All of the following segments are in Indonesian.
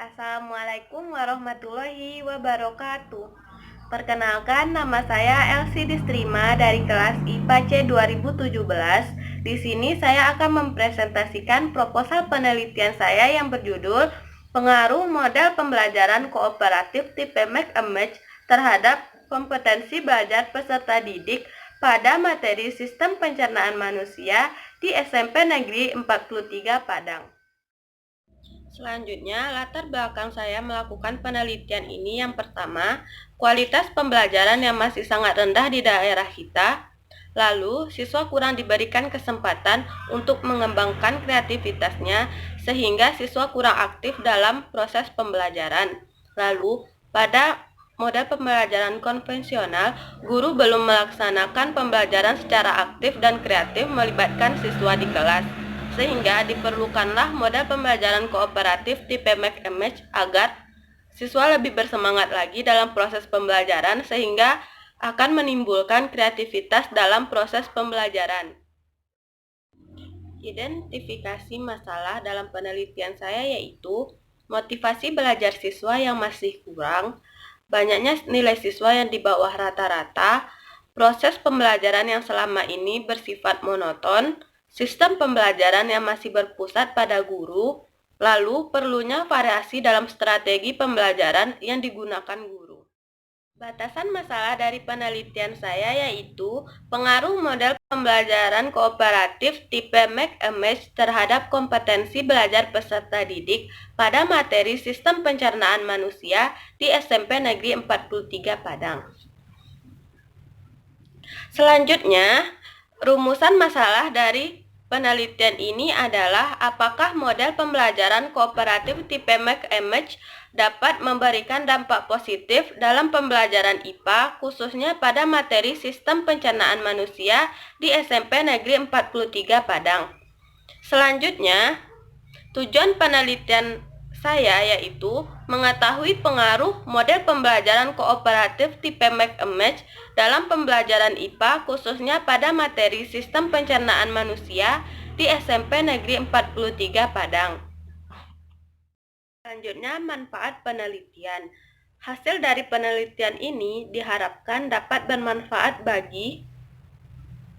Assalamualaikum warahmatullahi wabarakatuh. Perkenalkan, nama saya Elsie Distrima dari kelas IPA C 2017. Di sini saya akan mempresentasikan proposal penelitian saya yang berjudul Pengaruh Model Pembelajaran Kooperatif tipe Mix and Match terhadap kompetensi belajar peserta didik pada materi Sistem Pencernaan Manusia di SMP Negeri 43 Padang. Selanjutnya, latar belakang saya melakukan penelitian ini yang pertama, kualitas pembelajaran yang masih sangat rendah di daerah kita. Lalu, siswa kurang diberikan kesempatan untuk mengembangkan kreativitasnya sehingga siswa kurang aktif dalam proses pembelajaran. Lalu, pada model pembelajaran konvensional, guru belum melaksanakan pembelajaran secara aktif dan kreatif melibatkan siswa di kelas, sehingga diperlukanlah model pembelajaran kooperatif tipe Mix and Match agar siswa lebih bersemangat lagi dalam proses pembelajaran sehingga akan menimbulkan kreativitas dalam proses pembelajaran. Identifikasi masalah dalam penelitian saya yaitu motivasi belajar siswa yang masih kurang, banyaknya nilai siswa yang di bawah rata-rata, proses pembelajaran yang selama ini bersifat monoton, sistem pembelajaran yang masih berpusat pada guru, lalu perlunya variasi dalam strategi pembelajaran yang digunakan guru. Batasan masalah dari penelitian saya yaitu pengaruh model pembelajaran kooperatif tipe Mix and Match terhadap kompetensi belajar peserta didik pada materi Sistem Pencernaan Manusia di SMP Negeri 43 Padang. Selanjutnya, rumusan masalah dari penelitian ini adalah apakah model pembelajaran kooperatif tipe Mix and Match dapat memberikan dampak positif dalam pembelajaran IPA khususnya pada materi Sistem Pencernaan Manusia di SMP Negeri 43 Padang. Selanjutnya, tujuan penelitian saya yaitu mengetahui pengaruh model pembelajaran kooperatif tipe Mix and Match dalam pembelajaran IPA khususnya pada materi Sistem Pencernaan Manusia di SMP Negeri 43 Padang. Selanjutnya, manfaat penelitian. Hasil dari penelitian ini diharapkan dapat bermanfaat bagi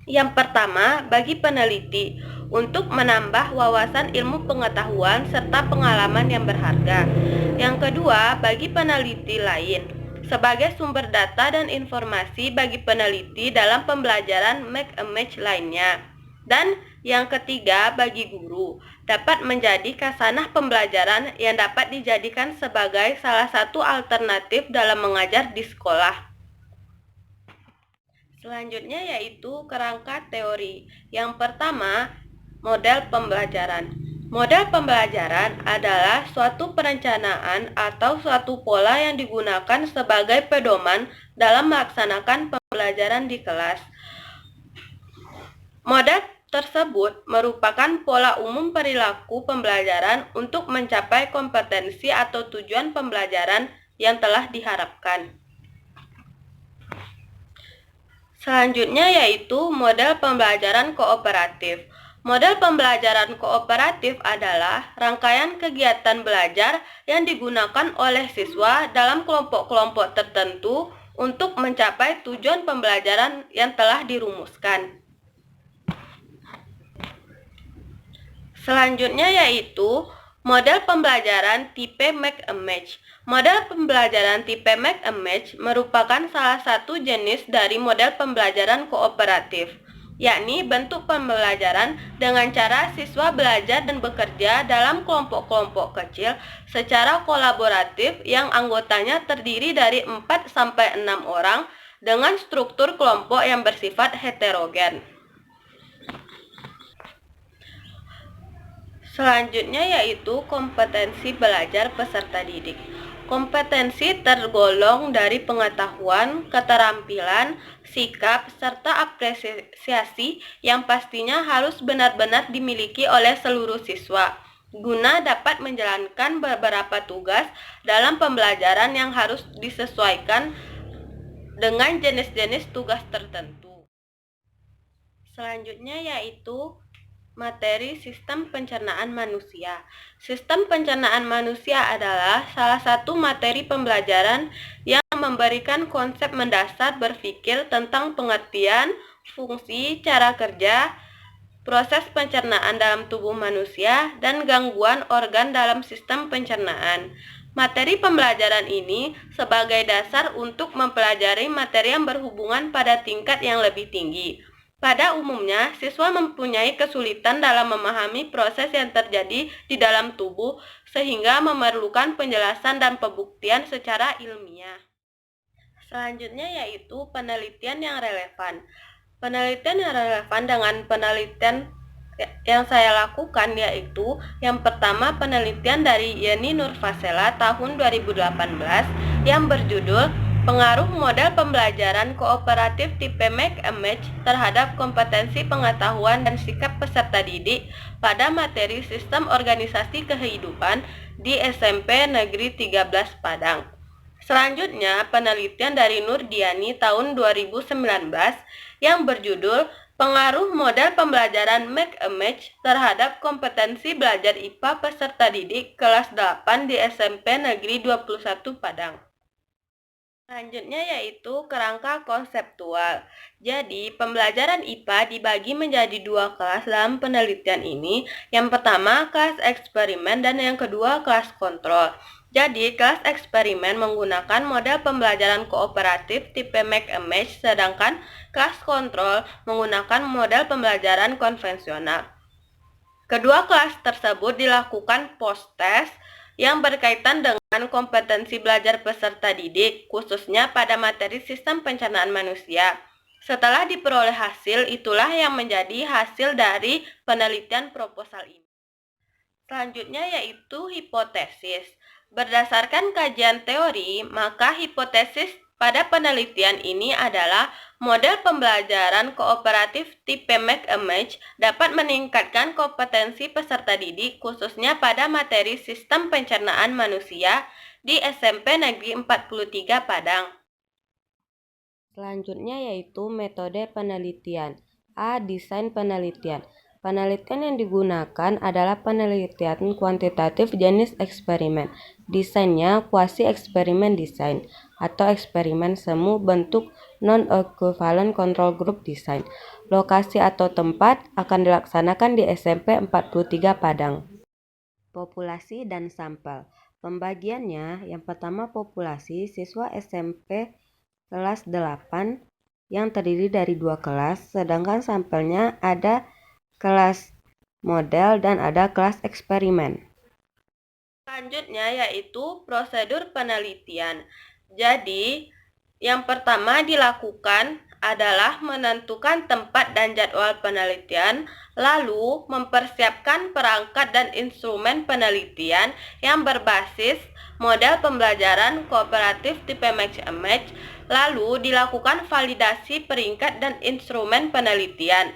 yang pertama, bagi peneliti untuk menambah wawasan ilmu pengetahuan serta pengalaman yang berharga. Yang kedua, bagi peneliti lain sebagai sumber data dan informasi bagi peneliti dalam pembelajaran Mix and Match lainnya. Dan yang ketiga, bagi guru dapat menjadi khasanah pembelajaran yang dapat dijadikan sebagai salah satu alternatif dalam mengajar di sekolah. Selanjutnya yaitu kerangka teori. Yang pertama, model pembelajaran. Model pembelajaran adalah suatu perencanaan atau suatu pola yang digunakan sebagai pedoman dalam melaksanakan pembelajaran di kelas. Model tersebut merupakan pola umum perilaku pembelajaran untuk mencapai kompetensi atau tujuan pembelajaran yang telah diharapkan. Selanjutnya yaitu model pembelajaran kooperatif. Model pembelajaran kooperatif adalah rangkaian kegiatan belajar yang digunakan oleh siswa dalam kelompok-kelompok tertentu untuk mencapai tujuan pembelajaran yang telah dirumuskan. Selanjutnya yaitu model pembelajaran tipe Mix and Match. Model pembelajaran tipe Mix and Match merupakan salah satu jenis dari model pembelajaran kooperatif, yakni bentuk pembelajaran dengan cara siswa belajar dan bekerja dalam kelompok-kelompok kecil secara kolaboratif yang anggotanya terdiri dari 4-6 orang dengan struktur kelompok yang bersifat heterogen. Selanjutnya yaitu kompetensi belajar peserta didik. Kompetensi tergolong dari pengetahuan, keterampilan, sikap, serta apresiasi yang pastinya harus benar-benar dimiliki oleh seluruh siswa guna dapat menjalankan beberapa tugas dalam pembelajaran yang harus disesuaikan dengan jenis-jenis tugas tertentu. Selanjutnya yaitu materi sistem pencernaan manusia. Sistem pencernaan manusia adalah salah satu materi pembelajaran yang memberikan konsep mendasar berpikir tentang pengertian, fungsi, cara kerja, proses pencernaan dalam tubuh manusia, dan gangguan organ dalam sistem pencernaan. Materi pembelajaran ini sebagai dasar untuk mempelajari materi yang berhubungan pada tingkat yang lebih tinggi. Pada umumnya, siswa mempunyai kesulitan dalam memahami proses yang terjadi di dalam tubuh sehingga memerlukan penjelasan dan pembuktian secara ilmiah. Selanjutnya yaitu penelitian yang relevan. Penelitian yang relevan dengan penelitian yang saya lakukan yaitu yang pertama penelitian dari Yeni Nurfasela tahun 2018 yang berjudul Pengaruh Model Pembelajaran Kooperatif Tipe Make a Match terhadap kompetensi pengetahuan dan sikap peserta didik pada materi Sistem Organisasi Kehidupan di SMP Negeri 13 Padang. Selanjutnya, penelitian dari Nurdiani tahun 2019 yang berjudul Pengaruh Model Pembelajaran Make a Match terhadap kompetensi belajar IPA peserta didik kelas 8 di SMP Negeri 21 Padang. Selanjutnya yaitu kerangka konseptual. Jadi, pembelajaran IPA dibagi menjadi dua kelas dalam penelitian ini. Yang pertama, kelas eksperimen dan yang kedua, kelas kontrol. Jadi, kelas eksperimen menggunakan model pembelajaran kooperatif tipe Make a Match, sedangkan kelas kontrol menggunakan model pembelajaran konvensional. Kedua kelas tersebut dilakukan post-test yang berkaitan dengan kompetensi belajar peserta didik, khususnya pada materi sistem pencernaan manusia. Setelah diperoleh hasil, itulah yang menjadi hasil dari penelitian proposal ini. Selanjutnya yaitu hipotesis. Berdasarkan kajian teori, maka hipotesis pada penelitian ini adalah model pembelajaran kooperatif tipe Make a Match dapat meningkatkan kompetensi peserta didik khususnya pada materi sistem pencernaan manusia di SMP Negeri 43 Padang. Selanjutnya yaitu metode penelitian. A. Desain penelitian. Penelitian yang digunakan adalah penelitian kuantitatif jenis eksperimen. Desainnya kuasi eksperimen desain atau eksperimen semu bentuk non-equivalent control group design. Lokasi atau tempat akan dilaksanakan di SMP 43 Padang. Populasi dan sampel. Pembagiannya yang pertama populasi siswa SMP kelas 8 yang terdiri dari dua kelas, sedangkan sampelnya ada kelas model dan ada kelas eksperimen. Selanjutnya yaitu prosedur penelitian. Jadi, yang pertama dilakukan adalah menentukan tempat dan jadwal penelitian, lalu mempersiapkan perangkat dan instrumen penelitian yang berbasis model pembelajaran kooperatif tipe Make a Match, lalu dilakukan validasi peringkat dan instrumen penelitian.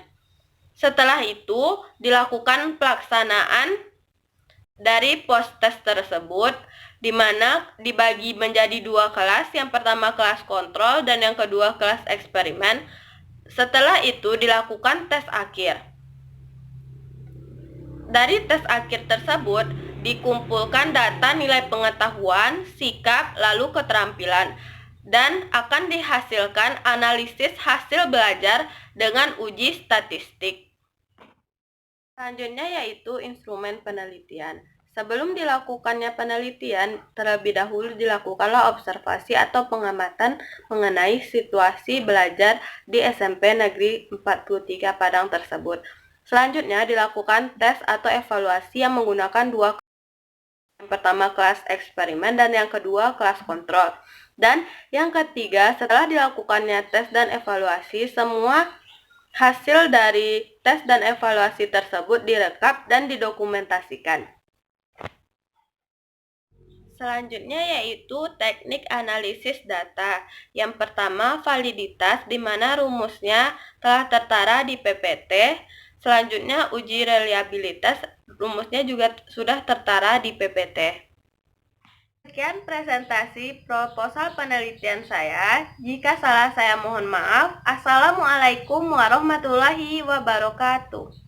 Setelah itu, dilakukan pelaksanaan dari post-test tersebut, di mana dibagi menjadi dua kelas, yang pertama kelas kontrol dan yang kedua kelas eksperimen. Setelah itu dilakukan tes akhir. Dari tes akhir tersebut, dikumpulkan data nilai pengetahuan, sikap, lalu keterampilan, dan akan dihasilkan analisis hasil belajar dengan uji statistik. Selanjutnya yaitu instrumen penelitian. Sebelum dilakukannya penelitian, terlebih dahulu dilakukanlah observasi atau pengamatan mengenai situasi belajar di SMP Negeri 43 Padang tersebut. Selanjutnya dilakukan tes atau evaluasi yang menggunakan dua kelas. Yang pertama kelas eksperimen dan yang kedua kelas kontrol. Dan yang ketiga, setelah dilakukannya tes dan evaluasi, semua hasil dari tes dan evaluasi tersebut direkap dan didokumentasikan. Selanjutnya yaitu teknik analisis data. Yang pertama validitas, di mana rumusnya telah tertara di PPT. Selanjutnya uji reliabilitas, rumusnya juga sudah tertara di PPT. Sekian presentasi proposal penelitian saya. Jika salah saya mohon maaf. Assalamualaikum warahmatullahi wabarakatuh.